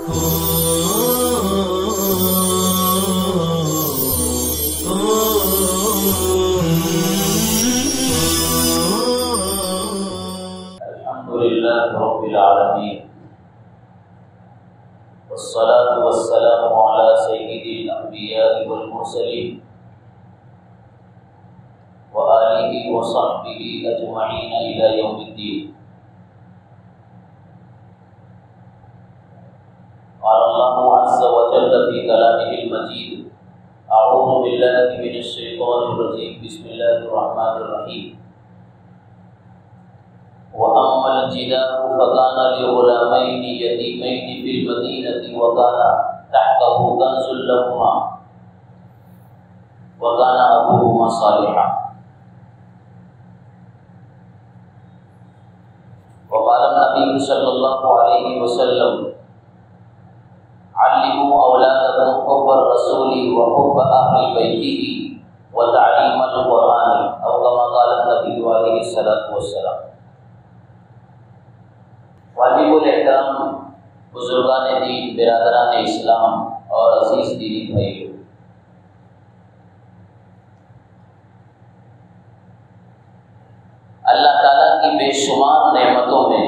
رب العالمين والصلاة والسلام على سيد الأنبياء والمرسلين وآله وصحبه أجمعين إلى يوم الدين. قال الله عز وجل في كلامه المجيد: أعوذ بالله من الشيطان الرجيم، بسم الله الرحمن الرحيم. وأما الجدار فكان لغلامين يتيمين في المدينة وكان تحته كنز لهما وكان أبوهما صالحا. وقال النبي صلى الله عليه وسلم: علموا أولادكم حب الرسول وحب أهل بيته وتعليم القرآن، أو كما قال النبي عليه الصلاة والسلام. واجب الاحترام بزرگان دین، برادران اسلام اور عزیز دینی بھائیوں، اللہ تعالیٰ کی بے شمار نعمتوں میں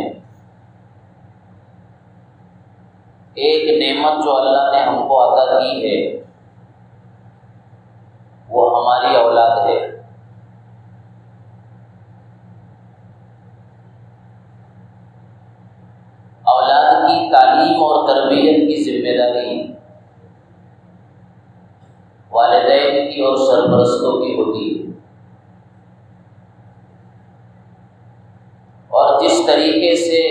ایک نعمت جو اللہ نے ہم کو عطا کی ہے وہ ہماری اولاد ہے. اولاد کی تعلیم اور تربیت کی ذمہ داری والدین کی اور سرپرستوں کی ہوتی ہے، اور جس طریقے سے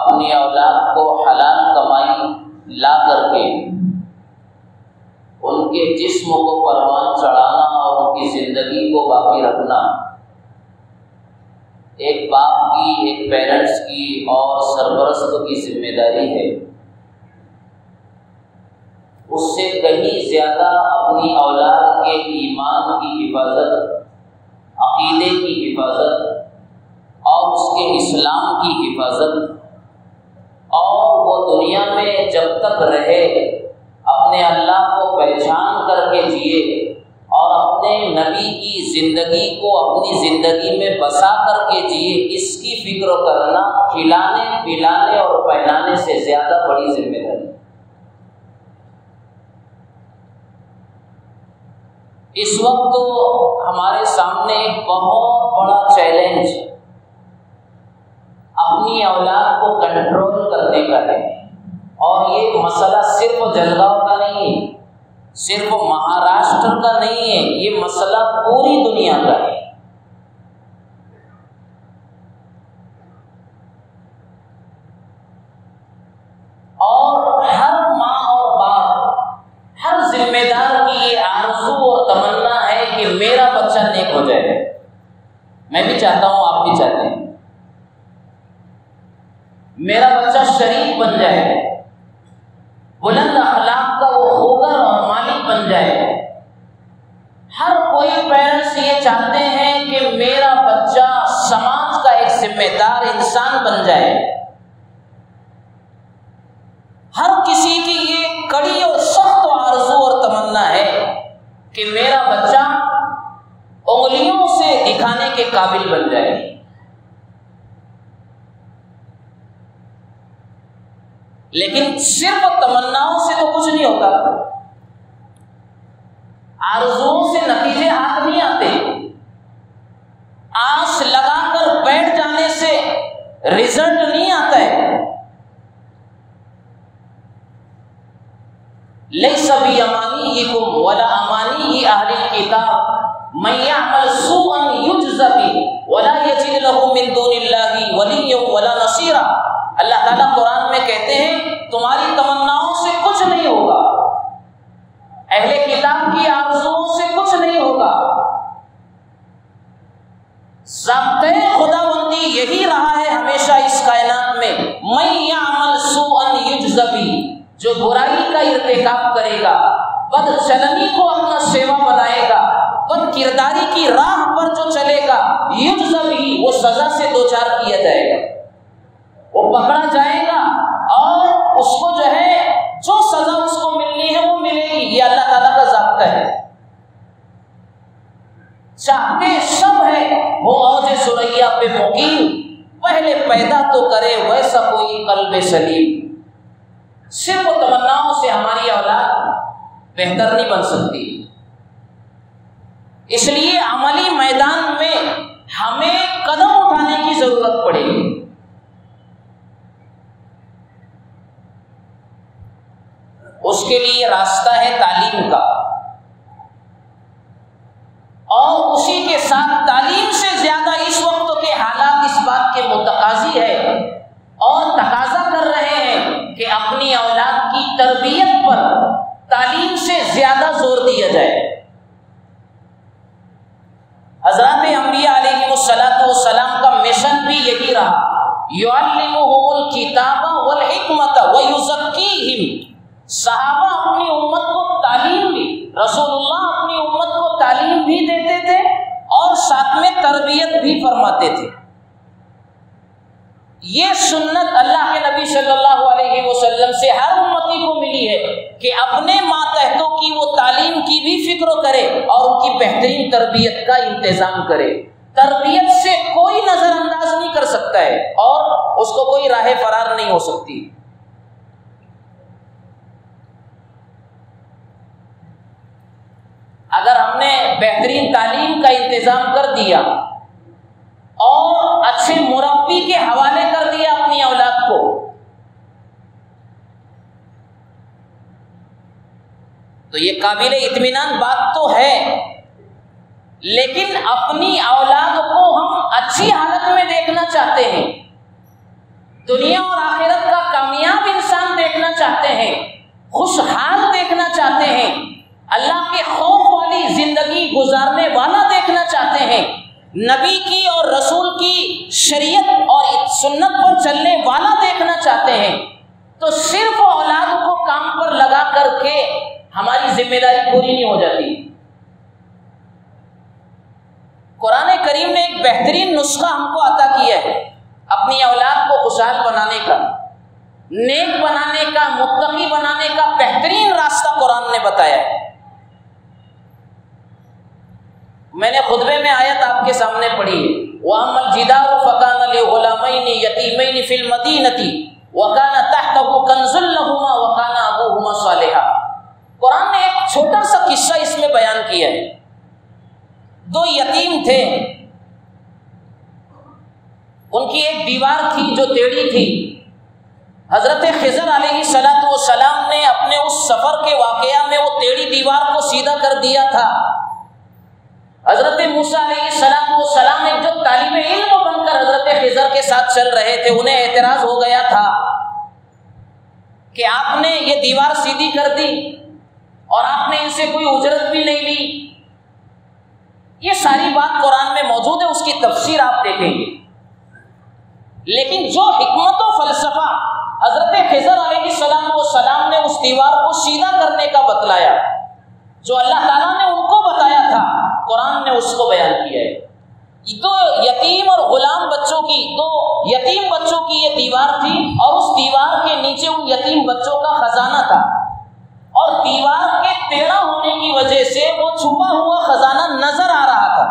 اپنی اولاد کو حلال کمائی لا کر کے ان کے جسم کو پروان چڑھانا اور ان کی زندگی کو باقی رکھنا ایک باپ کی، ایک پیرنٹس کی اور سرپرست کی ذمہ داری ہے، اس سے کہیں زیادہ اپنی اولاد کے ایمان کی حفاظت، عقیدے کی حفاظت اور اس کے اسلام کی حفاظت، اور وہ دنیا میں جب تک رہے اپنے اللہ کو پہچان کر کے جیے اور اپنے نبی کی زندگی کو اپنی زندگی میں بسا کر کے جیے، اس کی فکر کرنا کھلانے پلانے اور پہنانے سے زیادہ بڑی ذمہ داری. اس وقت ہمارے سامنے ایک بہت بڑا چیلنج اپنی اولاد کو کنٹرول کرنے کا ہے، اور یہ مسئلہ صرف جلگاؤں کا نہیں ہے، صرف مہاراشٹر کا نہیں ہے، یہ مسئلہ پوری دنیا کا ہے. اور ہر ماں اور باپ، ہر ذمہ دار کی یہ آرزو اور تمنا ہے کہ میرا بچہ نیک ہو جائے. میں بھی چاہتا ہوں، آپ بھی چاہتے ہیں میرا بچہ شریف بن جائے، بلند اخلاق کا وہ ہوگر اور مالک بن جائے. ہر کوئی پیرنٹس یہ چاہتے ہیں کہ میرا بچہ سماج کا ایک ذمہ دار انسان بن جائے. ہر کسی کی یہ کڑی اور سخت آرزو اور تمنا ہے کہ میرا بچہ انگلیوں سے دکھانے کے قابل بن جائے. لیکن صرف تمناؤں سے تو کچھ نہیں ہوتا، آرزوؤں سے نتیجے ہاتھ نہیں آتے، آس لگا کر بیٹھ جانے سے رزلٹ نہیں آتا ہے. لیس بِأَمَانِيِّكُمْ وَلَا أَمَانِيِّ أَهْلِ الْكِتَابِ مَن يَعْمَلْ سُوءًا يُجْزَ بِهِ وَلَا يَجِدْ لَهُ مِن دُونِ اللَّهِ وَلِيًّا وَلَا نَصِيرًا. اللہ تعالیٰ قرآن میں کہتے ہیں تمہاری تمناؤں سے کچھ نہیں ہوگا، اہل کتاب کی آرزوؤں سے کچھ نہیں ہوگا. ضابطۂ خداوندی یہی رہا ہے ہمیشہ اس کائنات میں، مَن يَعْمَلْ سُوءًا يُجْزَ بِهِ، جو برائی کا ارتکاب کرے گا، بد چلنی کو اپنا سیوا بنائے گا، بد کرداری کی راہ پر جو چلے گا، یجز بہ، وہ سزا سے دوچار کیا جائے گا، وہ پکڑا جائے گا، اور اس کو رب مقیم پہلے پیدا تو کرے ویسا کوئی قلب سلیم۔ صرف تمناؤں سے ہماری اولاد بہتر نہیں بن سکتی، اس لیے عملی میدان میں ہمیں قدم اٹھانے کی ضرورت پڑے گی۔ اس کے لیے راستہ ہے تعلیم کا، اور اسی کے ساتھ تعلیم سے زیادہ اس وقت کے حالات اس بات کے متقاضی ہے اور تقاضا کر رہے ہیں کہ اپنی اولاد کی تربیت پر تعلیم سے زیادہ زور دیا جائے۔ حضرات انبیاء علیہ السلام کا مشن بھی یہی رہا، یعلمہم الکتاب والحکمت ویزکیہم۔ صحابہ اپنی امت کو تعلیم دی، رسول اللہ اپنی امت کو تعلیم بھی دیتے تھے اور ساتھ میں تربیت بھی فرماتے تھے۔ یہ سنت اللہ کے نبی صلی اللہ علیہ وسلم سے ہر امتی کو ملی ہے کہ اپنے ماتحتوں کی وہ تعلیم کی بھی فکر کرے اور ان کی بہترین تربیت کا انتظام کرے۔ تربیت سے کوئی نظر انداز نہیں کر سکتا ہے اور اس کو کوئی راہ فرار نہیں ہو سکتی۔ اگر ہم نے بہترین تعلیم کا انتظام کر دیا اور اچھے مربی کے حوالے کر دیا اپنی اولاد کو، تو یہ قابل اطمینان بات تو ہے، لیکن اپنی اولاد کو ہم اچھی حالت میں دیکھنا چاہتے ہیں، دنیا اور آخرت کا کامیاب انسان دیکھنا چاہتے ہیں، خوشحال دیکھنا چاہتے ہیں، اللہ کے خوف والی زندگی گزارنے والا دیکھنا چاہتے ہیں، نبی کی اور رسول کی شریعت اور سنت پر چلنے والا دیکھنا چاہتے ہیں، تو صرف اولاد کو کام پر لگا کر کے ہماری ذمہ داری پوری نہیں ہو جاتی۔ قرآن کریم نے ایک بہترین نسخہ ہم کو عطا کیا ہے اپنی اولاد کو خوشحال بنانے کا، نیک بنانے کا، متقی بنانے کا بہترین راستہ قرآن نے بتایا ہے۔ میں نے خطبے میں آیت آپ کے سامنے پڑھی ہے، وَأَمَّا الْجِدَارُ فَكَانَ لِغُلَامَيْنِ يَتِيمَيْنِ فِي الْمَدِينَةِ وَكَانَ تَحْتَهُ كَنْزٌ لَهُمَا وَكَانَ أَبُوهُمَا صَالِحًا۔ قرآن نے ایک چھوٹا سا قصہ اس میں بیان کیا ہے۔ دو یتیم تھے، ان کی ایک دیوار تھی جو ٹیڑھی تھی۔ حضرت خضر علیہ السلام نے اپنے اس سفر کے واقعہ میں وہ ٹیڑھی دیوار کو سیدھا کر دیا تھا۔ حضرت موسیٰ علیہ السلام ایک جو طالب علم بن کر حضرت خضر کے ساتھ چل رہے تھے، انہیں اعتراض ہو گیا تھا کہ آپ نے یہ دیوار سیدھی کر دی اور آپ نے ان سے کوئی اجرت بھی نہیں لی۔ یہ ساری بات قرآن میں موجود ہے، اس کی تفسیر آپ دیکھیں گے، لیکن جو حکمت و فلسفہ حضرت خضر علیہ السلام نے اس دیوار کو سیدھا کرنے کا بتلایا، جو اللہ تعالیٰ نے ان کو بتایا تھا، قرآن نے اس کو بیان کیا ہے۔ دو یتیم اور غلام بچوں کی، دو یتیم بچوں کی یہ دیوار تھی، اور اس دیوار کے نیچے ان یتیم بچوں کا خزانہ تھا، اور دیوار کے ٹیڑھا ہونے کی وجہ سے وہ چھپا ہوا خزانہ نظر آ رہا تھا۔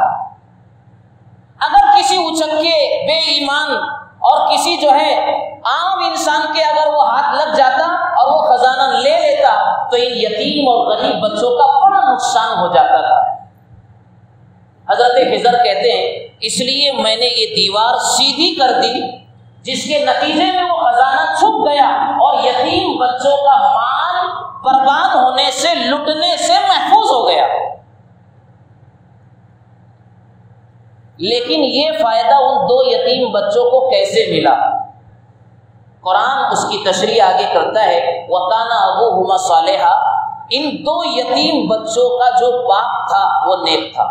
اگر کسی اچکے بے ایمان اور کسی جو ہے عام انسان کے اگر وہ ہاتھ لگ جاتا اور وہ خزانہ لے لیتا تو ان یتیم اور غریب بچوں کا بڑا نقصان ہو جاتا تھا۔ حضرت خضر کہتے ہیں اس لیے میں نے یہ دیوار سیدھی کر دی، جس کے نتیجے میں وہ خزانہ چھپ گیا اور یتیم بچوں کا مال برباد ہونے سے، لٹنے سے محفوظ ہو گیا۔ لیکن یہ فائدہ ان دو یتیم بچوں کو کیسے ملا؟ قرآن اس کی تشریح آگے کرتا ہے، وَكَانَ أَبُوهُمَا صَالِحًا۔ ان دو یتیم بچوں کا جو باپ تھا وہ نیک تھا،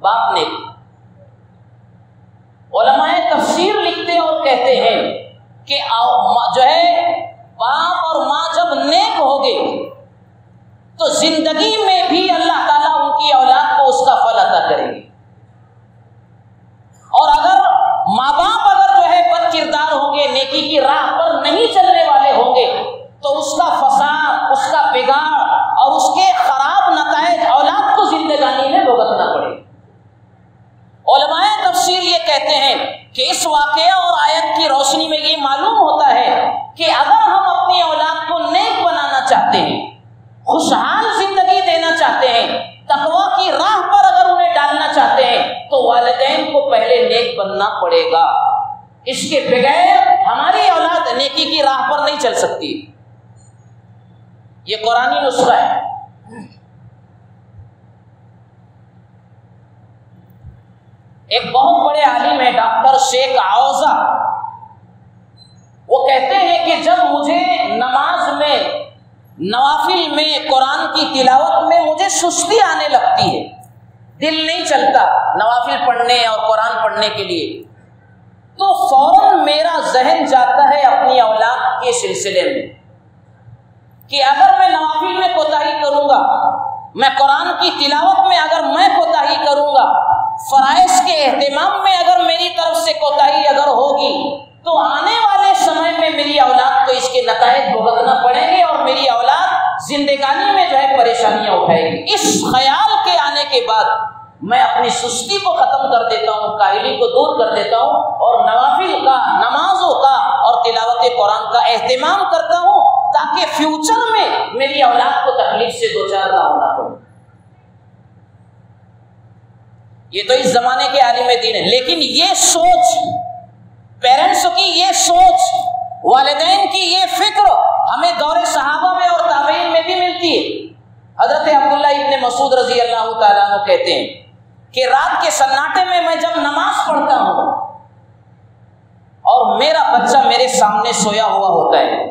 باپ نیک تھا۔ علماء تفسیر لکھتے اور کہتے ہیں کہ جو ہے باپ اور ماں جب نیک ہو گئے تو زندگی میں بھی اللہ تعالیٰ ان کی اولاد کو اس کا پھل عطا کریں گے، اور اگر ماں باپ اگر جو ہے بد کردار ہوں گے، نیکی کی راہ پر نہیں چلنے والے ہوں گے، تو اس کا فساد، اس کا بگاڑ اور اس کے خراب نتائج اولاد کو زندگانی میں بھگتنا پڑے۔ علماء کہ اس واقعہ اور آیت کی روشنی میں یہ معلوم ہوتا ہے کہ اگر ہم اپنی اولاد کو نیک بنانا چاہتے ہیں، خوشحال زندگی دینا چاہتے ہیں، تقویٰ کی راہ پر اگر انہیں ڈالنا چاہتے ہیں، تو والدین کو پہلے نیک بننا پڑے گا۔ اس کے بغیر ہماری اولاد نیکی کی راہ پر نہیں چل سکتی۔ یہ قرآنی نسخہ ہے۔ ایک بہت بڑے عالم ہے ڈاکٹر شیخ عوضہ، وہ کہتے ہیں کہ جب مجھے نماز میں، نوافل میں، قرآن کی تلاوت میں مجھے سستی آنے لگتی ہے، دل نہیں چلتا نوافل پڑھنے اور قرآن پڑھنے کے لیے، تو فوراً میرا ذہن جاتا ہے اپنی اولاد کے سلسلے میں کہ اگر میں نوافل میں کوتاہی کروں گا، میں قرآن کی تلاوت میں اگر میں کوتاہی کروں گا، فرائض کے اہتمام میں اگر میری طرف سے کوتاہی اگر ہوگی، تو آنے والے سمے میں میری اولاد کو اس کے نتائج بھگتنا پڑیں گے اور میری اولاد زندگانی میں جو ہے پریشانیاں اٹھائے گی۔ اس خیال کے آنے کے بعد میں اپنی سستی کو ختم کر دیتا ہوں، کاہلی کو دور کر دیتا ہوں اور نوافل کا، نمازوں کا اور تلاوت قرآن کا اہتمام کرتا ہوں، تاکہ فیوچر میں میری اولاد کو تکلیف سے دوچار نہ ہونا پڑے۔ یہ تو اس زمانے کے عالم دین ہے، لیکن یہ سوچ، پیرنٹس کی یہ سوچ، والدین کی یہ فکر ہمیں دور صحابہ میں اور تابعین میں بھی ملتی ہے۔ حضرت عبداللہ ابن مسعود رضی اللہ تعالیٰ عنہ کہتے ہیں کہ رات کے سناٹے میں جب نماز پڑھتا ہوں اور میرا بچہ میرے سامنے سویا ہوا ہوتا ہے،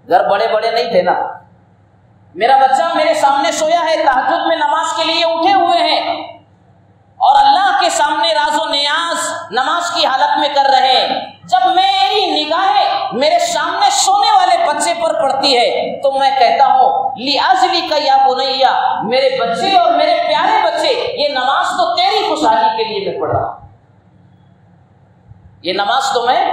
گھر بڑے بڑے نہیں تھے نا، میرا بچہ میرے سامنے سویا ہے، تہجد میں نماز کے لیے اٹھے ہوئے ہیں اور اللہ کے سامنے راز و نیاز نماز کی حالت میں کر رہے ہیں، جب میری نگاہیں میرے سامنے سونے والے بچے پر پڑتی ہے تو میں کہتا ہوں لِأَجْلِكَ يَا بُنَيَّ، میرے بچے اور میرے پیارے بچے، یہ نماز تو تیری خوشحالی کے لیے میں پڑھ رہا ہوں، یہ نماز تو میں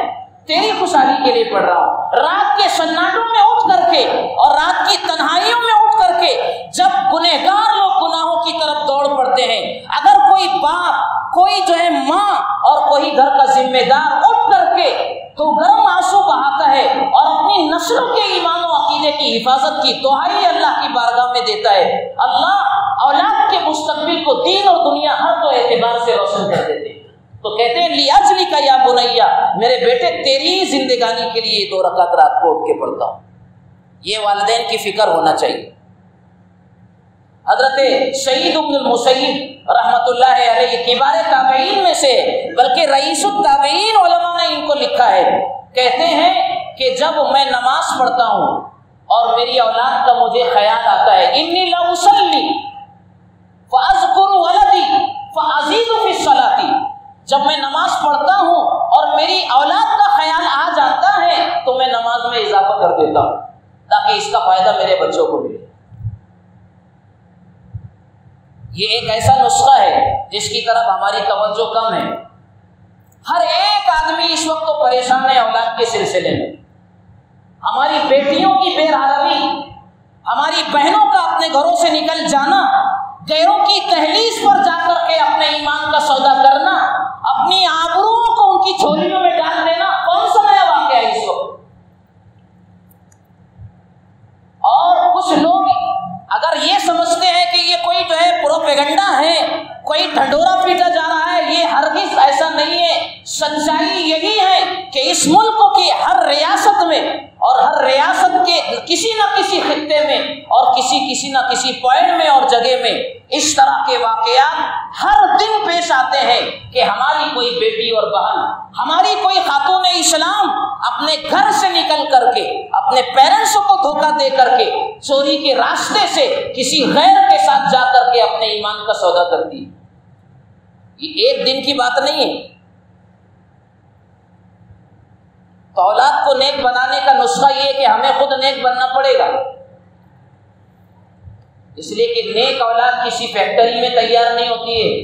تیری خوشحالی کے لیے پڑھ رہا ہوں۔ رات کے سناٹوں میں اٹھ کر کے اور رات کی تنہائیوں میں اٹھ کر کے جب گنہگار لوگ گناہوں کی طرف دوڑ پڑتے ہیں، اگر کوئی باپ، کوئی جو ہے ماں اور کوئی گھر کا ذمہ دار اٹھ کر کے تو گرم آنسو بہاتا ہے اور اپنی نسلوں کے ایمان و عقیدے کی حفاظت کی دعائی اللہ کی بارگاہ میں دیتا ہے، اللہ اولاد کے مستقبل کو دین اور دنیا ہر دو اعتبار سے روشن کر دیتے ہیں۔ تو کہتے ہیں لِأَجْلِكَ يَا بُنَيَّ، میرے بیٹے تیری زندگانی کے لیے 2 رکعت رات کو اٹھ کے پڑھتا ہوں۔ یہ والدین کی فکر ہونا چاہیے۔ حضرت سعید بن المسیب رحمۃ اللہ علیہ کبار تابعین میں سے، بلکہ رئیس التابعین علماء نے ان کو لکھا ہے، کہتے ہیں کہ جب میں نماز پڑھتا ہوں اور میری اولاد کا مجھے خیال آتا ہے، انی لأصلی فاذکر ولدی فازید فی الصلاۃ، جب میں نماز پڑھتا ہوں اور میری اولاد کا خیال آ جاتا ہے تو میں نماز میں اضافہ کر دیتا ہوں تاکہ اس کا فائدہ میرے بچوں کو ملے۔ یہ ایک ایسا نسخہ ہے جس کی طرف ہماری توجہ کم ہے۔ ہر ایک آدمی اس وقت تو پریشان ہے اولاد کے سلسلے میں۔ ہماری بیٹیوں کی بے رحمی، ہماری بہنوں کا اپنے گھروں سے نکل جانا، غیروں کی تحلیز پر جا کر کے اپنے ایمان کا سودا کرنا، اپنی آبروؤں کو ان کی جھولیوں میں ڈال دینا، کون سا نیا واقعہ ہے اس وقت؟ اور کچھ لوگ اگر یہ سمجھتے ہیں کہ یہ کوئی جو ہے پروپیگنڈا ہے، کوئی ڈھنڈورا پیٹا جا رہا ہے، یہ ہرگز ایسا نہیں ہے۔ سچائی یہی ہے کہ اس ملک کی ہر ریاست میں اور ہر ریاست کے کسی نہ کسی خطے میں اور کسی نہ کسی پوائنٹ میں اور جگہ میں اس طرح کے واقعات ہر دن پیش آتے ہیں کہ ہماری کوئی بیٹی اور بہن، ہماری کوئی خاتون اسلام اپنے گھر سے نکل کر کے، اپنے پیرنٹس کو دھوکہ دے کر کے، چوری کے راستے سے کسی غیر کے ساتھ جا کر کے اپنے ایمان کا سودا کرتی ہے۔ یہ ایک دن کی بات نہیں ہے۔ تو اولاد کو نیک بنانے کا نسخہ یہ ہے کہ ہمیں خود نیک بننا پڑے گا، اس لیے کہ نیک اولاد کسی فیکٹری میں تیار نہیں ہوتی ہے،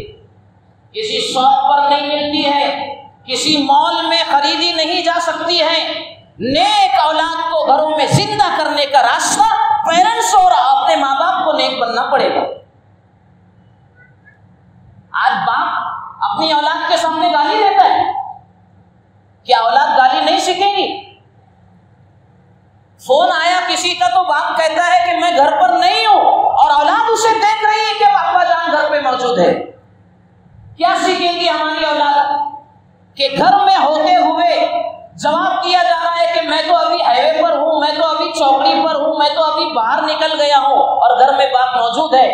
کسی شاپ پر نہیں ملتی ہے، کسی مال میں خریدی نہیں جا سکتی ہے۔ نیک اولاد کو گھروں میں زندہ کرنے کا راستہ پیرنٹس اور اپنے ماں باپ کو نیک بننا پڑے گا۔ آج باپ اپنی اولاد کے سامنے گالی دیتا ہے، کیا اولاد گالی نہیں سیکھے گی؟ فون آیا کسی کا تو باپ کہتا ہے کہ میں گھر پر نہیں ہوں، اور اولاد اسے دیکھ رہی ہے کہ ابا جان گھر پہ موجود ہے. کیا سیکھیں گی ہماری اولاد؟ کہ گھر میں ہوتے ہوئے جواب دیا جا رہا ہے کہ میں تو ابھی ہائی وے پر ہوں، میں تو ابھی چوکڑی پر ہوں، میں تو ابھی باہر نکل گیا ہوں، اور گھر میں باپ موجود ہے.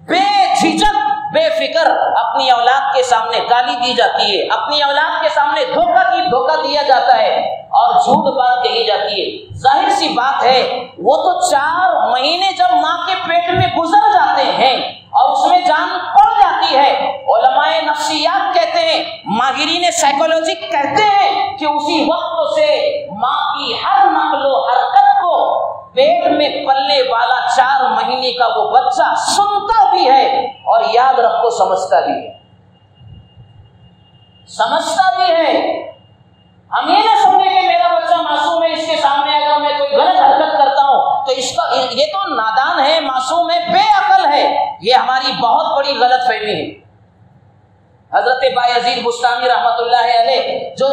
بے جھجک بے فکر اپنی اولاد کے سامنے گالی دی جاتی ہے، اپنی اولاد کے سامنے دھوکہ دیا جاتا ہے اور جھوٹ بات کہی جاتی ہے. ظاہر سی بات ہے وہ تو 4 مہینے جب ماں کے پیٹ میں گزر جاتے ہیں اور اس میں جان پڑ جاتی ہے، علماء نفسیات کہتے ہیں، ماہرین سائیکولوجی کہتے ہیں کہ اسی وقت سے ماں کی ہر نقل و حرکت کو پیٹ میں پلنے والا 4 مہینے کا وہ بچہ سنتا بھی ہے اور یاد رکھو سمجھتا بھی ہے. ہم یہ نہ سمجھیں کہ میرا بچہ معصوم ہے، اس کے سامنے اگر میں کوئی غلط حرکت کرتا ہوں تو اس کا یہ تو نادان ہے، معصوم ہے، بے عقل ہے. یہ ہماری بہت بڑی غلط فہمی ہے. حضرت بایزید بستامی رحمۃ اللہ علیہ جو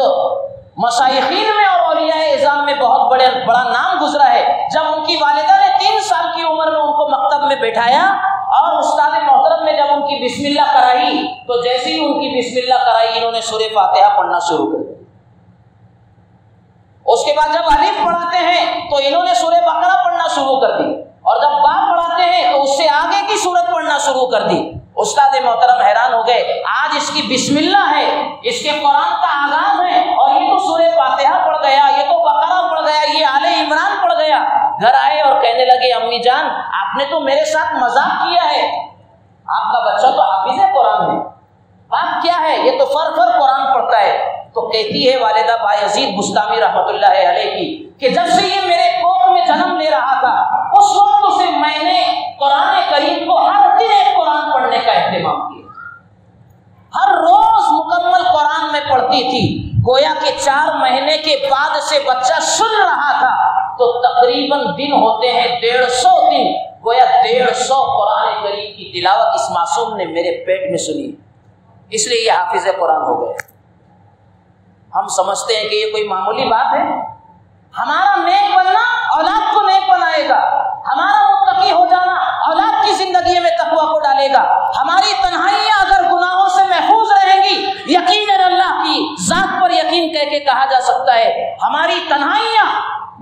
مشائخین میں اور اولیاء اعظام میں بہت بڑا نام گزرا ہے، جب ان کی والدہ نے 3 سال کی عمر میں ان کو مکتب میں بٹھایا اور استاد محترم نے جب ان کی بسم اللہ کرائی تو جیسے ہی ان کی بسم اللہ کرائی انہوں نے سورہ فاتحہ پڑھنا شروع کر دیا. اس کے بعد جب الف پڑھاتے ہیں تو انہوں نے سورہ بقرہ پڑھنا شروع کر دی، اور جب با پڑھاتے ہیں تو اس سے آگے کی سورت پڑھنا شروع کر دی. استاد محترم حیران ہو گئے، آج اس کی بسم اللہ ہے، اس کے قرآن کا آغاز ہے، اور یہ تو سورہ فاتحہ پڑھ گیا، یہ تو بقرہ پڑھ گیا، یہ آل عمران پڑھ گیا. گھر آئے اور کہنے لگے امی جان آپ نے تو میرے ساتھ مذاق کیا ہے، آپ کا بچہ تو حافظ قرآن ہے، بات کیا ہے یہ تو فر قرآن پڑھتا ہے. تو کہتی ہے والدہ بایزید بستامی رحمۃ اللہ علیہ کی کہ جب سے یہ میرے کوکھ میں جنم لے رہا تھا اس وقت سے میں نے قرآن کریم کو ہر دن ایک قرآن پڑھنے کا اہتمام کیا، ہر روز مکمل قرآن میں پڑھتی تھی. گویا کہ 4 مہینے کے بعد سے بچہ سن رہا تھا تو تقریباً دن ہوتے ہیں 150 دن، گویا 150 قرآن کریم کی تلاوت اس معصوم نے میرے پیٹ میں سنی، اس لیے یہ حافظ قرآن ہو گئے. ہم سمجھتے ہیں کہ یہ کوئی معمولی بات ہے. ہمارا نیک بننا اولاد کو نیک بنائے گا، ہمارا متقی ہو جانا اولاد کی زندگی میں تقویٰ کو ڈالے گا. ہماری تنہائیاں اگر گناہوں سے محفوظ رہیں گی، یقیناً اللہ کی ذات پر یقین کہہ کے کہا جا سکتا ہے ہماری تنہائیاں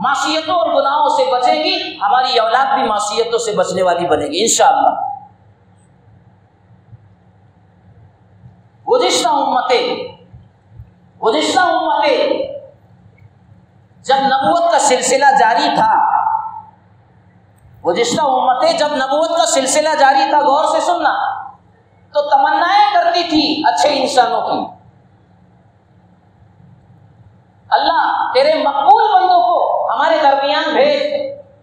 معصیتوں اور گناہوں سے بچے گی، ہماری اولاد بھی معصیتوں سے بچنے والی بنے گی انشاءاللہ. گزشتہ امتیں جب نبوت کا سلسلہ جاری تھا، غور سے سننا، تو تمنائیں کرتی تھی اچھے انسانوں کی، اللہ تیرے مقبول بندوں کو ہمارے درمیان بھیج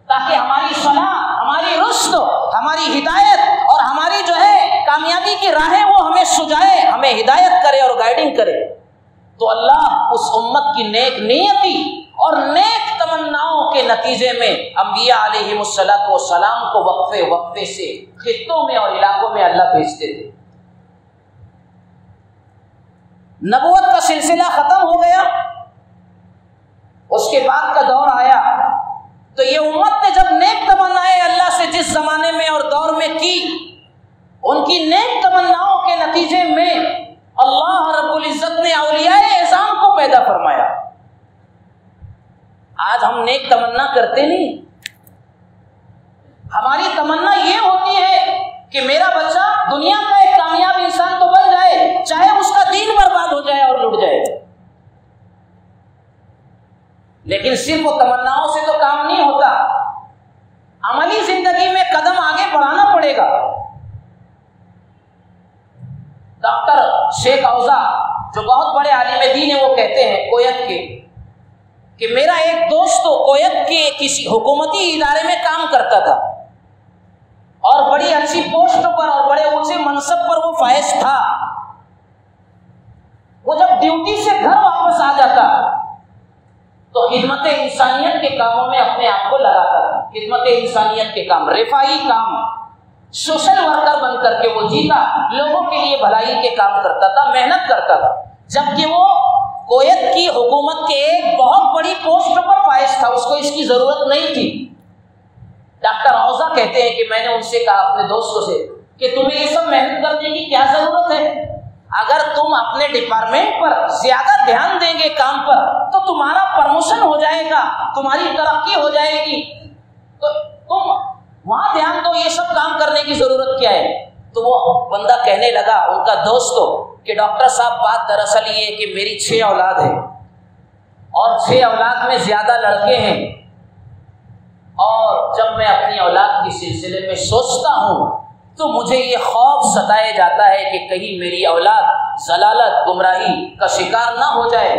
تاکہ ہماری صلاح، ہماری رشد، ہماری ہدایت اور ہماری جو ہے کامیابی کی راہیں وہ ہمیں سجائے، ہمیں ہدایت کرے اور گائیڈنگ کرے. تو اللہ اس امت کی نیک نیتی اور نیک تمناؤں کے نتیجے میں انبیاء علیہم السلام کو وقفے سے خطوں میں اور علاقوں میں اللہ بھیجتے تھے. نبوت کا سلسلہ ختم ہو گیا، اس کے بعد کا دور آیا تو یہ امت نے جب نیک تمنائیں اللہ سے جس زمانے میں اور دور میں کی، ان کی نیک تمناؤں کے نتیجے میں اللہ رب العزت نے اولیاء اعظام کو پیدا فرمایا. آج ہم نیک تمنا کرتے نہیں، ہماری تمنا یہ ہوتی ہے کہ میرا بچہ دنیا کا ایک کامیاب انسان تو بن جائے، چاہے اس کا دین برباد ہو جائے اور لٹ جائے. لیکن صرف وہ تمناؤں سے تو کام نہیں ہوتا، عملی زندگی میں قدم آگے بڑھانا پڑے گا. ڈاکٹر شیخ اوزا جو بہت بڑے عالم دین ہیں وہ کہتے ہیں کویت کے کہ میرا ایک دوست تو کویت کے کسی حکومتی ادارے میں کام کرتا تھا اور بڑی اچھی پوسٹ پر اور بڑے اونچے منصب پر وہ فائز تھا. وہ جب ڈیوٹی سے گھر واپس آ جاتا تو خدمت انسانیت کے کاموں میں اپنے آپ کو لگاتا تھا. خدمت انسانیت کے کام، رفاہی کام، سوشل ورکر بن کر کے وہ جیتا، لوگوں کے لیے بھلائی کے کام کرتا تھا، محنت کرتا تھا. جبکہ وہ کویت کی حکومت کے ایک بہت بڑی پوسٹ پر فائز تھا، اس کو اس کی ضرورت نہیں تھی۔ ڈاکٹر اوزا کہتے ہیں کہ میں نے ان سے کہا اپنے دوستوں سے کہ تمہیں یہ سب محنت کرنے کی کیا ضرورت ہے؟ اگر تم اپنے ڈپارٹمنٹ پر زیادہ دھیان دیں گے کام پر تو تمہارا پروموشن ہو جائے گا، تمہاری ترقی ہو جائے گی، تو تم وہاں دھیان دو، یہ سب کام کرنے کی ضرورت کیا ہے؟ تو وہ بندہ کہنے لگا ان کا دوست کو کہ ڈاکٹر صاحب بات دراصل یہ ہے کہ میری 6 اولاد ہے اور 6 اولاد میں زیادہ لڑکے ہیں، اور جب میں اپنی اولاد کے سلسلے میں سوچتا ہوں تو مجھے یہ خوف ستائے جاتا ہے کہ کہیں میری اولاد ضلالت گمراہی کا شکار نہ ہو جائے،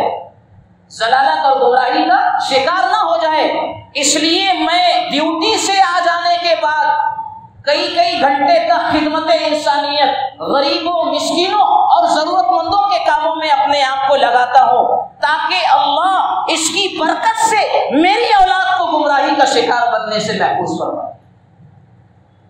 ضلالت اور گمراہی کا شکار نہ ہو جائے، اس لیے میں ڈیوٹی سے آ جانے کے بعد کئی گھنٹے کا خدمت انسانیت، غریبوں، مسکینوں اور ضرورت مندوں کے کاموں میں اپنے آپ کو لگاتا ہوں تاکہ اللہ اس کی برکت سے میری اولاد کو گمراہی کا شکار بننے سے محفوظ فرمائے۔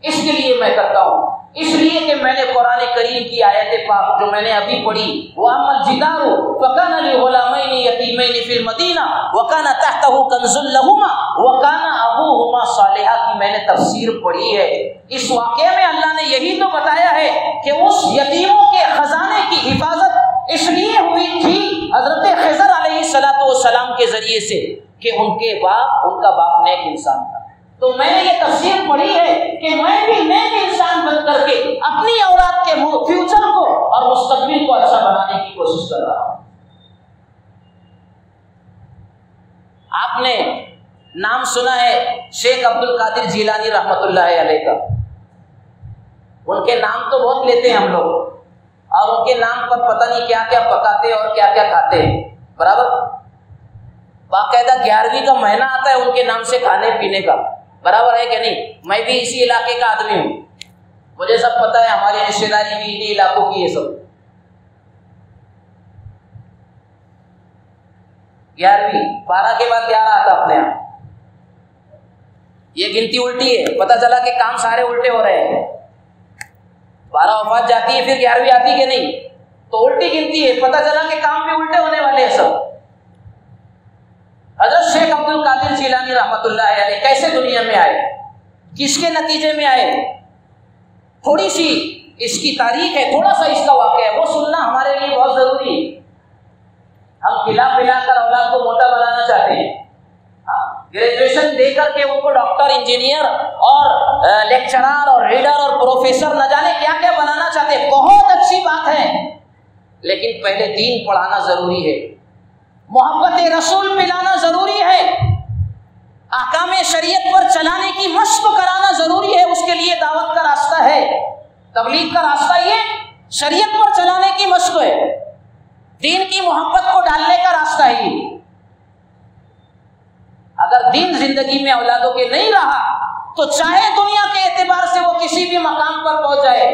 اس کے لیے میں کرتا ہوں، اس لیے کہ میں نے قرآن کریم کی آیت پاک جو میں نے ابھی پڑھی، وَأَمَّا الْجِدَارُ فَكَانَ لِغُلَامَيْنِ يَتِيمَيْنِ فِي الْمَدِينَةِ وَكَانَ تَحْتَهُ كَنْزٌ لَهُمَا وَكَانَ أَبُوهُمَا صَالِحًا کی میں نے تفسیر پڑھی ہے۔ اس واقعے میں اللہ نے یہی تو بتایا ہے کہ اس یتیموں کے خزانے کی حفاظت اس لیے ہوئی تھی حضرت خضر علیہ السلام کے ذریعے سے کہ ان کا باپ نیک انسان تھا۔ تو میں نے یہ تفسیر پڑھی ہے کہ میں بھی نیک انسان بن کر کے اپنی اولاد کے فیوچر کو اور مستقبل کو اچھا بنانے کی کوشش کر رہا ہوں۔ آپ نے نام سنا ہے شیخ عبد القادر جیلانی رحمۃ اللہ علیہ کا، ان کے نام تو بہت لیتے ہیں ہم لوگ، اور ان کے نام پر پتہ نہیں کیا کیا پکاتے اور کیا کیا کھاتے ہیں، برابر باقاعدہ 11ویں کا مہینہ آتا ہے ان کے نام سے کھانے پینے کا، برابر ہے کہ نہیں؟ میں بھی اسی علاقے کا آدمی ہوں، مجھے سب پتا ہے، ہماری رشتے داری بھی انہی علاقوں کی ہے سب۔ 11ویں 12 کے بعد 11 آتا اپنے یہاں، یہ گنتی الٹی ہے، پتہ چلا کہ کام سارے الٹے ہو رہے ہیں، 12 وفات جاتی ہے پھر 11ویں آتی کہ نہیں، تو الٹی گنتی ہے، پتہ چلا کہ کام بھی الٹے ہونے والے ہیں سب۔ حضرت شیخ عبد القادر جیلانی رحمۃ اللہ علیہ کیسے دنیا میں آئے، کس کے نتیجے میں آئے، تھوڑی سی اس کی تاریخ ہے، تھوڑا سا اس کا واقعہ ہے، وہ سننا ہمارے لیے بہت ضروری ہے۔ ہم کھلا پلا کر اولاد کو موٹا بنانا چاہتے ہیں، گریجویشن دے کر کے ان کو ڈاکٹر، انجینئر اور لیکچرار اور ریڈر اور پروفیسر نہ جانے کیا کیا بنانا چاہتے ہیں، بہت اچھی بات ہے، لیکن پہلے دین پڑھانا ضروری ہے، محبت رسول پلانا ضروری ہے، احکام شریعت پر چلانے کی مشق کرانا ضروری ہے، اس کے لیے دعوت کا راستہ ہے، تبلیغ کا راستہ یہ شریعت پر چلانے کی مشق ہے، دین کی محبت کو ڈالنے کا راستہ ہے۔ اگر دین زندگی میں اولادوں کے نہیں رہا تو چاہے دنیا کے اعتبار سے وہ کسی بھی مقام پر پہنچ جائے،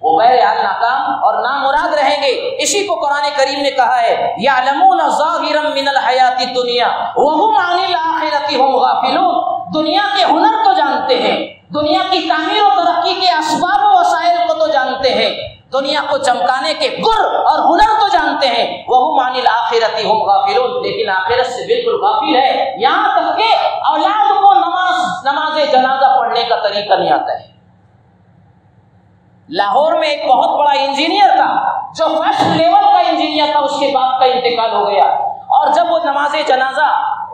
وہ بہرحال ناکام اور نامراد رہیں گے۔ اسی کو قرآن کریم نے کہا ہے یعلمون ظاہرا من الحیات الدنیا وهم عن الآخرۃ هم غافلون، دنیا کے ہنر تو جانتے ہیں، دنیا کی تعمیر و ترقی کے اسباب و وسائل کو تو جانتے ہیں، دنیا کو چمکانے کے گر اور ہنر تو جانتے ہیں، وهم عن الآخرۃ هم غافلون، لیکن آخرت سے بالکل غافل ہے، یہاں تک کہ اولاد کو نماز جنازہ پڑھنے کا طریقہ نہیں آتا ہے۔ لاہور میں ایک بہت بڑا انجینئر تھا جو فرسٹ لیول کا انجینئر تھا، اس کے باپ کا انتقال ہو گیا، اور جب وہ نماز جنازہ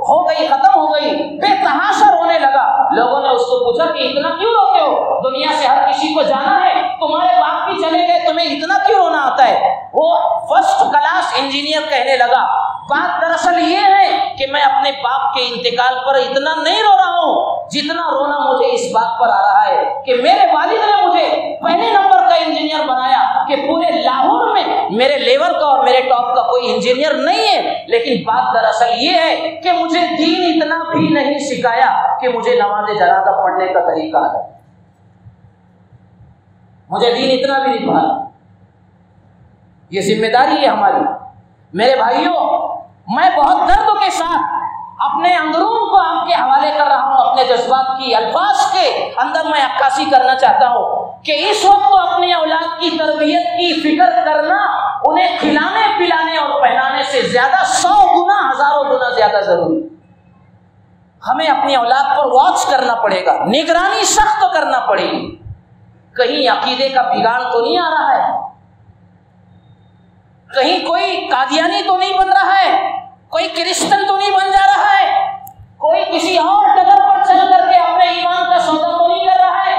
ہو گئی، ختم ہو گئی، بے تحاشا رونے لگا۔ لوگوں نے اس کو پوچھا کہ اتنا کیوں روتے ہو، دنیا سے ہر کسی کو جانا ہے، تمہارے باپ بھی چلے گئے، تمہیں اتنا کیوں رونا آتا ہے؟ وہ فرسٹ کلاس انجینئر کہنے لگا بات دراصل یہ ہے کہ میں اپنے باپ کے انتقال پر اتنا نہیں رو رہا ہوں جتنا رونا مجھے اس بات پر آ رہا ہے کہ میرے والد نے مجھے پہلے نمبر کا انجینئر بنایا کہ پورے لاہور میں میرے لیول کا اور میرے ٹاپ کا کوئی انجینئر نہیں ہے، لیکن بات دراصل یہ ہے کہ مجھے دین اتنا بھی نہیں سکھایا کہ مجھے نماز جنازہ پڑھنے کا طریقہ آ جائے، مجھے دین اتنا بھی نہیں پڑھا۔ یہ ذمہ داری ہے ہماری۔ میرے بھائیوں، میں بہت درد کے ساتھ اپنے اندرون کو آپ کے حوالے کر رہا ہوں، اپنے جذبات کی الفاظ کے اندر میں عکاسی کرنا چاہتا ہوں کہ اس وقت تو اپنی اولاد کی تربیت کی فکر کرنا انہیں کھلانے پلانے اور پہنانے سے زیادہ 100 گنا 1000 گنا زیادہ ضروری. ہمیں اپنی اولاد پر واچ کرنا پڑے گا، نگرانی سخت کرنا پڑے گی. کہیں عقیدے کا بگاڑ تو نہیں آ رہا ہے، کہیں کوئی قادیانی تو نہیں بن رہا ہے، کوئی کرسچن تو نہیں بن جا رہا ہے، کوئی کسی اور ڈگر پر چل کر کے اپنے ایمان کا سودا تو نہیں کر رہا ہے.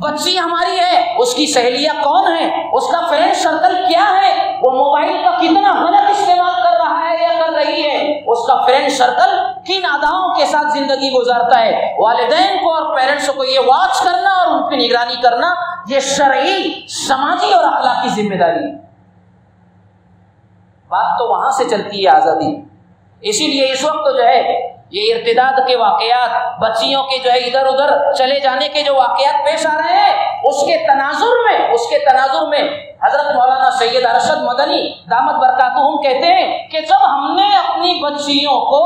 بچی ہماری ہے، اس کی سہیلیاں کون ہیں، اس کا فرینڈ سرکل کیا ہے، وہ موبائل کا کتنا غلط استعمال کر رہا ہے یا کر رہی ہے، اس کا فرینڈ سرکل کن اداؤں کے ساتھ زندگی گزارتا ہے. والدین کو اور پیرنٹس کو یہ واچ کرنا اور ان کی نگرانی کرنا یہ شرعی، سماجی اور اخلاقی ذمہ داری ہے. بات تو وہاں سے چلتی ہے آزادی. اسی لیے اس وقت جو ہے یہ ارتداد کے واقعات، بچیوں کے جو ہے ادھر ادھر چلے جانے کے جو واقعات پیش آ رہے ہیں، اس کے تناظر میں حضرت مولانا سید ارشد مدنی دامت برکاتہم کہتے ہیں کہ جب ہم نے اپنی بچیوں کو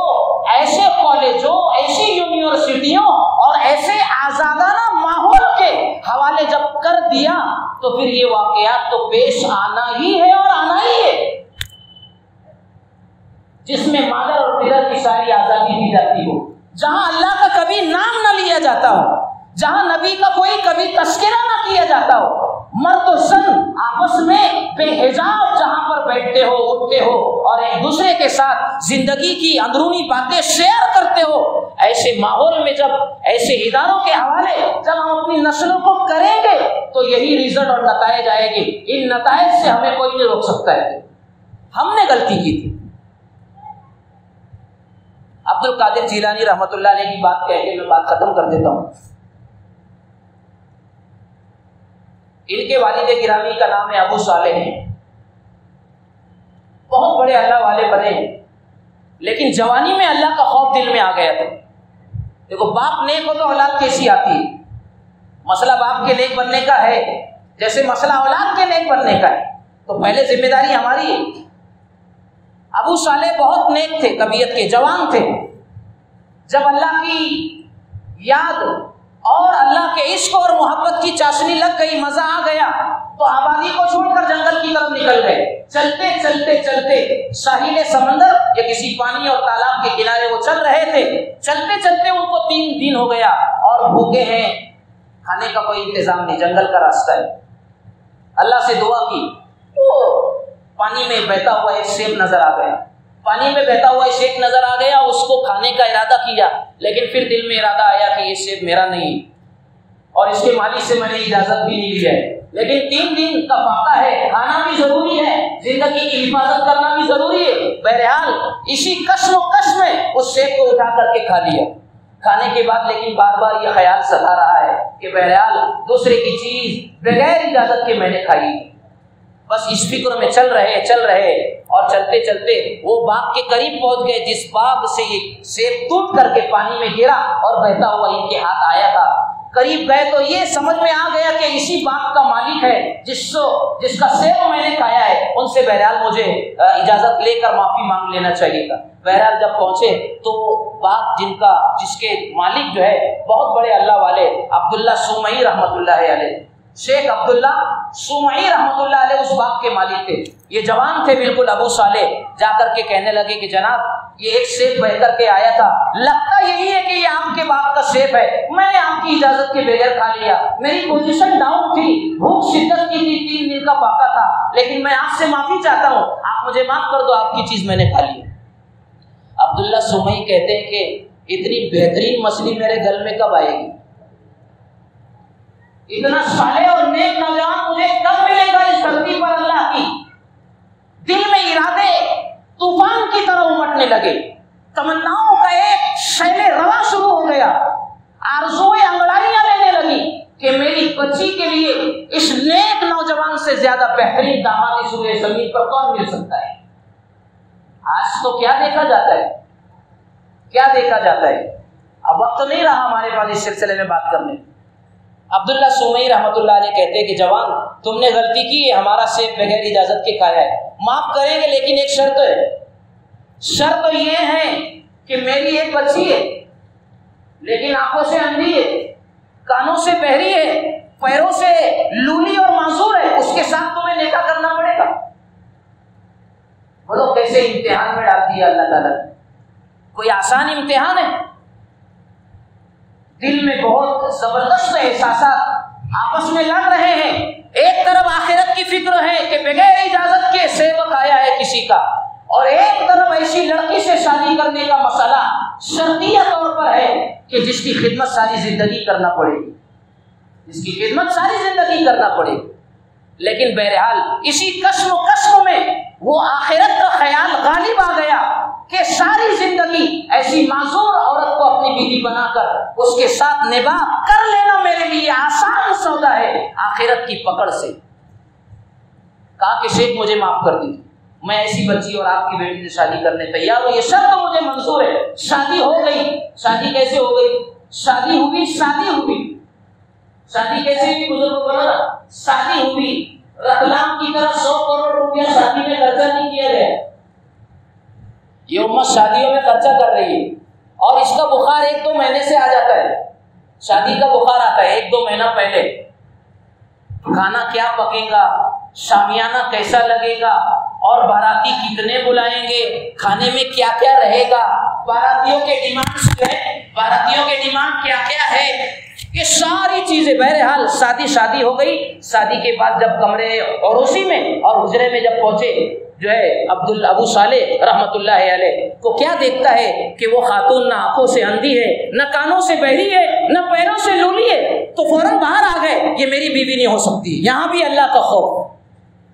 ایسے کالجوں، ایسی یونیورسٹیوں اور ایسے آزادانہ ماحول کے حوالے جب کر دیا تو پھر یہ واقعات تو پیش آنا ہی ہے اور آنا ہی ہے، جس میں مادر اور پدر کی ساری آزادی دی جاتی ہو، جہاں اللہ کا کبھی نام نہ لیا جاتا ہو، جہاں نبی کا کوئی کبھی تذکرہ نہ کیا جاتا ہو، مرد و زن آپس میں بے حجاب جہاں پر بیٹھتے ہو، اٹھتے ہو اور ایک دوسرے کے ساتھ زندگی کی اندرونی باتیں شیئر کرتے ہو، ایسے ماحول میں جب ایسے اداروں کے حوالے جب ہم اپنی نسلوں کو کریں گے تو یہی رزلٹ اور نتائج آئے گی. ان نتائج سے ہمیں کوئی نہیں روک سکتا ہے. ہم نے غلطی کی تھی. عبد القادر جیلانی رحمۃ اللہ علیہ کی بات کہہ کے میں بات ختم کر دیتا ہوں. ان کے والد گرامی کا نام ہے ابو صالح. بہت بڑے اللہ والے بنے، لیکن جوانی میں اللہ کا خوف دل میں آ گیا تھا. دیکھو باپ نیک ہو تو اولاد کیسی آتی ہے. مسئلہ باپ کے نیک بننے کا ہے جیسے مسئلہ اولاد کے نیک بننے کا ہے، تو پہلے ذمہ داری ہماری ہے. ابو صالح بہت نیک تھے، طبیعت کے جوان تھے. جب اللہ کی یاد اور اللہ کے عشق اور محبت کی چاشنی لگ گئی، مزہ آ گیا، تو آبادی کو چھوڑ کر جنگل کی طرف نکل گئے. چلتے چلتے چلتے ساحل سمندر یا کسی پانی اور تالاب کے کنارے وہ چل رہے تھے. چلتے چلتے ان کو 3 دن ہو گیا اور بھوکے ہیں، کھانے کا کوئی انتظام نہیں، جنگل کا راستہ ہے. اللہ سے دعا کی تو پانی میں بہتا ہوا ایک سیب نظر آ گیا. پانی میں بہتا ہوا ایک سیب نظر آ گیا. اس کو کھانے کا ارادہ کیا، لیکن پھر دل میں ارادہ آیا کہ یہ سیب میرا نہیں اور اس کے مالک سے میں نے اجازت بھی نہیں لی ہے. لیکن 3 دن کا فاقہ ہے، کھانا بھی ضروری ہے، زندگی کی حفاظت کرنا بھی ضروری ہے. بہرحال اسی کشم و کش میں اس سیب کو اٹھا کر کے کھا لیا. کھانے کے بعد لیکن بار بار یہ خیال ستا رہا ہے کہ بہرحال دوسرے کی چیز بغیر اجازت کے میں نے کھائی. بس اس فکر میں چل رہے اور چلتے چلتے وہ باغ کے قریب پہنچ گئے جس باغ سے یہ سیب ٹوٹ کر کے پانی میں گرا اور بہتا ہوا ان کے ہاتھ آیا تھا. قریب گئے تو یہ سمجھ میں آ گیا کہ اسی باغ کا مالک ہے جس کا سیب میں نے کھایا ہے. ان سے بہرحال مجھے اجازت لے کر معافی مانگ لینا چاہیے تھا. بہرحال جب پہنچے تو باغ جس کے مالک جو ہے بہت بڑے اللہ والے عبداللہ سومئی رحمۃ اللہ علیہ، شیخ عبداللہ سومئی رحمۃ اللہ علیہ اس باغ کے مالک تھے. یہ جوان تھے بالکل. ابو صالح جا کر کے کہنے لگے کہ جناب یہ ایک سیب بہ کر کے آیا تھا، لگتا یہی ہے کہ یہ آپ کے باغ کا سیب ہے، میں نے آپ کی اجازت کے بغیر کھا لیا. میری پوزیشن ڈاؤن تھی، بھوک شدت کی تھی، 3 دن کا فاقہ تھا، لیکن میں آپ سے معافی چاہتا ہوں، آپ مجھے معاف کر دو، آپ کی چیز میں نے کھا لی. عبداللہ سومئی کہتے ہیں کہ اتنی بہترین مچھلی میرے گل میں کب آئے گی؟ اتنا صالح اور نیک نوجوان مجھے کب ملے گا اس دھرتی پر اللہ کی؟ دل میں ارادے طوفان کی طرح امٹنے لگے. تمناؤں کا ایک شیل روا شروع ہو گیا. آرزوئیں انگڑائیاں لینے لگی کہ میری بچی کے لیے اس نیک نوجوان سے زیادہ بہترین داماد اس روئے زمین پر کون مل سکتا ہے؟ آج تو کیا دیکھا جاتا ہے. اب وقت نہیں رہا ہمارے پاس اس سلسلے میں بات کرنے. عبداللہ سومئی رحمۃ اللہ علیہ کہتے ہیں کہ جوان تم نے غلطی کی ہے، ہمارا سیب بغیر اجازت کے کھایا ہے، معاف کریں گے لیکن ایک شرط ہے. شرط یہ ہے کہ میری ایک بچی ہے لیکن آنکھوں سے اندھی ہے، کانوں سے بہری ہے، پیروں سے لولی اور معذور ہے، اس کے ساتھ تمہیں نکاح کرنا پڑے گا۔ بولو کیسے امتحان میں ڈال دیا اللہ تعالیٰ نے؟ کوئی آسان امتحان ہے؟ دل میں بہت زبردست احساسات آپس میں لڑ رہے ہیں۔ ایک طرف آخرت کی فکر ہے کہ بغیر اجازت کے سیوک آیا ہے کسی کا، اور ایک طرف ایسی لڑکی سے شادی کرنے کا مسئلہ شرطیہ طور پر ہے کہ جس کی خدمت ساری زندگی کرنا پڑے گی، جس کی خدمت ساری زندگی کرنا پڑے گی۔ لیکن بہرحال اسی کشم و کشم میں وہ آخرت کا خیال غالب آ گیا کہ ساری زندگی ایسی معذور عورت کو اپنی بیوی بنا کر اس کے ساتھ نباہ کر لینا میرے لیے آسان سودا ہے آخرت کی پکڑ سے۔ کہا کہ شیخ مجھے معاف کر دیجیے، میں ایسی بچی اور آپ کی بیٹی سے شادی کرنے تیار ہوں، یہ شرط مجھے منظور ہے۔ شادی ہو گئی۔ شادی کیسے ہو گئی؟ شادی ہوئی شادی کیسے ہوئی؟ بزرگوں کو نا شادی ہوئی، رتلام کی طرح 100 کروڑ روپیہ شادی میں خرچہ نہیں کیا گیا۔ یہ امت شادیوں میں خرچہ کر رہی ہے، اور اس کا بخار 1-2 مہینے سے آ جاتا ہے۔ شادی کا بخار آتا ہے 1-2 مہینہ پہلے، کھانا کیا پکے گا، شامیانہ کیسا لگے گا، اور باراتی کتنے بلائیں گے، کھانے میں کیا کیا رہے گا، باراتیوں کے ڈیمانڈ کیا کیا ہے، یہ ساری چیزیں۔ بہرحال شادی ہو گئی۔ شادی کے بعد جب کمرے اور اسی میں اور حجرے میں جب پہنچے جو ہے ابو صالح رحمت اللہ علیہ کو کیا دیکھتا ہے کہ وہ خاتون نہ آنکھوں سے اندھی ہے، نہ کانوں سے بہری ہے، نہ پیروں سے لولی ہے، تو فوراً باہر آ گئے، یہ میری بیوی نہیں ہو سکتی۔ یہاں بھی اللہ کا خوف،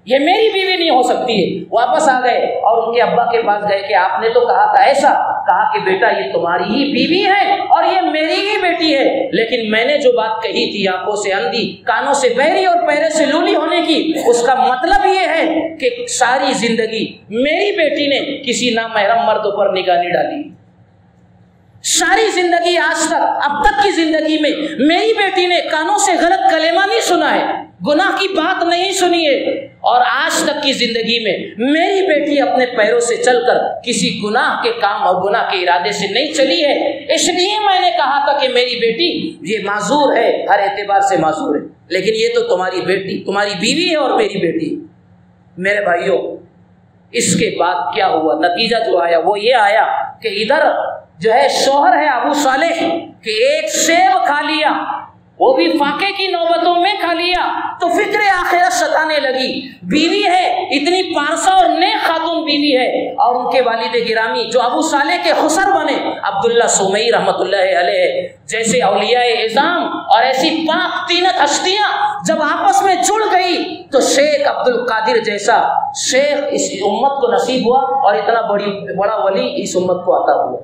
یہ میری بیوی نہیں ہو سکتی ہے۔ واپس آ گئے اور ان کے ابا کے پاس گئے کہ آپ نے تو کہا تھا ایسا، کہا کہ بیٹا یہ تمہاری ہی بیوی ہے اور یہ میری ہی بیٹی ہے، لیکن میں نے جو بات کہی تھی آنکھوں سے اندھی، کانوں سے بہری اور پیروں سے لولی ہونے کی، اس کا مطلب یہ ہے کہ ساری زندگی میری بیٹی نے کسی نامحرم مرد پر نگاہ نہیں ڈالی۔ ساری زندگی آج تک اب تک کی زندگی میں میری بیٹی نے کانوں سے غلط کلمہ نہیں سنا ہے، گناہ کی بات نہیں سنی ہے، اور آج تک کی زندگی میں میری بیٹی اپنے پیروں سے چل کر کسی گناہ کے کام اور گناہ کے ارادے سے نہیں چلی ہے۔ اس لیے میں نے کہا تھا کہ میری بیٹی یہ معذور ہے، ہر اعتبار سے معذور ہے، لیکن یہ تو تمہاری بیٹی، تمہاری بیوی ہے اور میری بیٹی۔ میرے بھائیوں، اس کے بعد کیا ہوا؟ نتیجہ جو آیا وہ یہ آیا کہ ادھر جو ہے شوہر ہے ابو صالح کہ ایک سیب کھا لیا، وہ بھی فاقے کی نوبتوں میں کھا لیا تو فکر آخرت ستانے لگی۔ بیوی ہے، اتنی پارسا اور نیک خاتون بیوی ہے، اور ان کے والد گرامی جو ابو صالح کے خسر بنے عبداللہ سومئی رحمت اللہ علیہ جیسے اولیاء اعظام اور ایسی پاک تینت ہستیاں جب آپس میں جڑ گئی تو شیخ عبد القادر جیسا شیخ اس امت کو نصیب ہوا، اور اتنا بڑا ولی اس امت کو عطا ہوا۔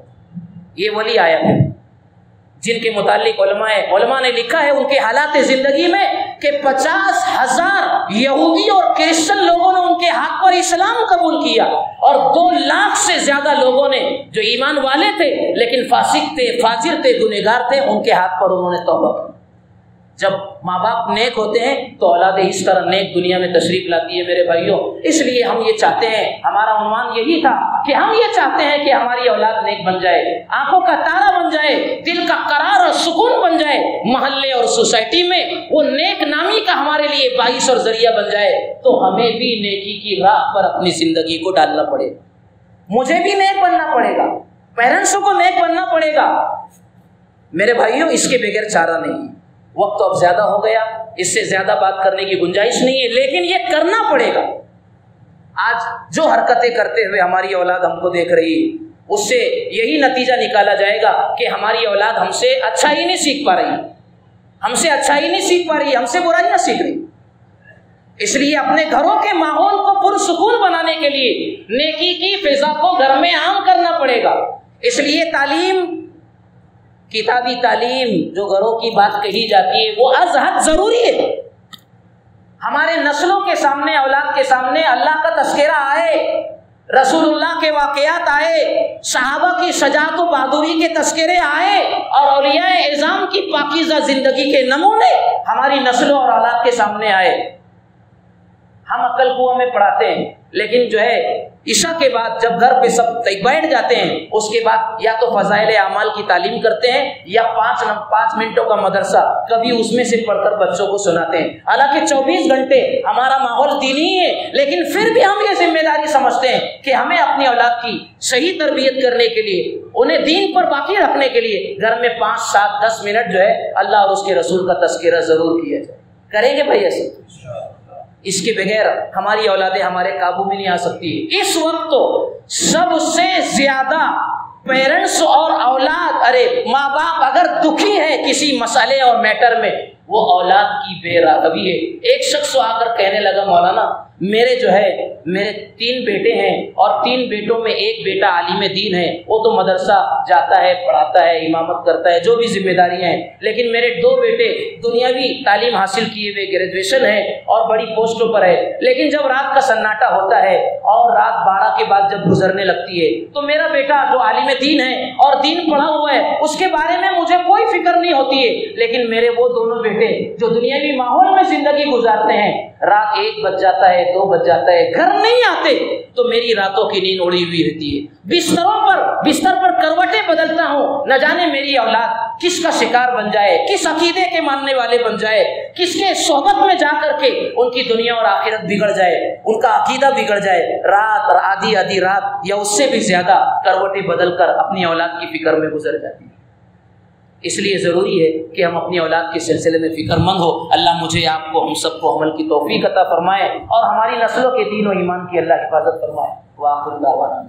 یہ ولی آیا ہے جن کے متعلق علماء نے لکھا ہے ان کے حالات زندگی میں کہ 50,000 یہودی اور کرسچن لوگوں نے ان کے ہاتھ پر اسلام قبول کیا، اور 2 لاکھ سے زیادہ لوگوں نے جو ایمان والے تھے لیکن فاسق تھے، فاجر تھے، گنہگار تھے، ان کے ہاتھ پر انہوں نے توبہ کی۔ جب ماں باپ نیک ہوتے ہیں تو اولاد اس طرح نیک دنیا میں تشریف لاتی ہے میرے بھائیوں۔ اس لیے ہم یہ چاہتے ہیں، ہمارا عنوان یہی تھا کہ ہم یہ چاہتے ہیں کہ ہماری اولاد نیک بن جائے، آنکھوں کا تارا بن جائے، دل کا قرار اور سکون بن جائے، محلے اور سوسائٹی میں وہ نیک نامی کا ہمارے لیے باعث اور ذریعہ بن جائے، تو ہمیں بھی نیکی کی راہ پر اپنی زندگی کو ڈالنا پڑے گا، مجھے بھی نیک بننا پڑے گا، پیرنٹسوں کو نیک بننا پڑے گا۔ میرے بھائیوں، اس کے بغیر چارہ نہیں۔ وقت اب زیادہ ہو گیا، اس سے زیادہ بات کرنے کی گنجائش نہیں ہے، لیکن یہ کرنا پڑے گا۔ آج جو حرکتیں کرتے ہوئے ہماری اولاد ہم کو دیکھ رہی ہے، اس سے یہی نتیجہ نکالا جائے گا کہ ہماری اولاد ہم سے اچھا ہی نہیں سیکھ پا رہی، ہم سے اچھا ہی نہیں سیکھ پا رہی، ہم سے برائیاں سیکھ رہی۔ اس لیے اپنے گھروں کے ماحول کو پرسکون بنانے کے لیے نیکی کی فضا کو گھر میں عام کرنا پڑے گا۔ اس لیے تعلیم، کتابی تعلیم جو گھروں کی بات کہی جاتی ہے وہ از حد ضروری ہے۔ ہمارے نسلوں کے سامنے، اولاد کے سامنے اللہ کا تذکرہ آئے، رسول اللہ کے واقعات آئے، صحابہ کی شجاعت و بہادری کے تذکرے آئے، اور اولیاء اعظام کی پاکیزہ زندگی کے نمونے ہماری نسلوں اور اولاد کے سامنے آئے۔ ہم عقل کنواں میں پڑھاتے ہیں، لیکن جو ہے عشاء کے بعد جب گھر پہ سب بیٹھ جاتے ہیں، اس کے بعد یا تو فضائل اعمال کی تعلیم کرتے ہیں یا 5 منٹوں کا مدرسہ کبھی اس میں سے پڑھ کر بچوں کو سناتے ہیں۔ حالانکہ 24 گھنٹے ہمارا ماحول دینی ہے، لیکن پھر بھی ہم یہ ذمہ داری سمجھتے ہیں کہ ہمیں اپنی اولاد کی صحیح تربیت کرنے کے لیے، انہیں دین پر باقی رکھنے کے لیے گھر میں 5, 7, 10 منٹ جو ہے اللہ اور اس کے رسول کا تذکرہ ضرور کیا جائے۔ کریں گے بھائی ایسے؟ اس کے بغیر ہماری اولادیں ہمارے قابو میں نہیں آ سکتی۔ اس وقت تو سب سے زیادہ پیرنٹس اور اولاد، ارے ماں باپ اگر دکھی ہے کسی مسئلے اور میٹر میں، وہ اولاد کی بے راغبی ہے۔ ایک شخص آ کر کہنے لگا مولانا میرے 3 بیٹے ہیں اور 3 بیٹوں میں ایک بیٹا عالم دین ہے، وہ تو مدرسہ جاتا ہے، پڑھاتا ہے، امامت کرتا ہے، جو بھی ذمہ داریاں ہیں، لیکن میرے 2 بیٹے دنیاوی تعلیم حاصل کیے ہوئے گریجویشن ہے اور بڑی پوسٹوں پر ہے، لیکن جب رات کا سناٹا ہوتا ہے اور رات 12 کے بعد جب گزرنے لگتی ہے تو میرا بیٹا جو عالم دین ہے اور دین پڑھا ہوا ہے اس کے بارے میں مجھے کوئی فکر نہیں ہوتی ہے، لیکن میرے وہ دونوں بیٹے جو دنیاوی ماحول میں زندگی گزارتے ہیں، رات 1 بج جاتا ہے، 2 بج جاتا ہے، گھر نہیں آتے تو میری راتوں کی نیند اڑی ہوئی رہتی ہے۔ بستر پر کروٹیں بدلتا ہوں، نہ جانے میری اولاد کس کا شکار بن جائے، کس عقیدے کے ماننے والے بن جائے، کس کے صحبت میں جا کر کے ان کی دنیا اور آخرت بگڑ جائے، ان کا عقیدہ بگڑ جائے۔ رات اور آدھی رات یا اس سے بھی زیادہ کروٹیں بدل کر اپنی اولاد کی فکر میں گزر جاتی ہے۔ اس لیے ضروری ہے کہ ہم اپنی اولاد کے سلسلے میں فکر مند ہو۔ اللہ مجھے، آپ کو، ہم سب کو عمل کی توفیق عطا فرمائے اور ہماری نسلوں کے دین و ایمان کی اللہ حفاظت فرمائے۔ وآخر دعوانا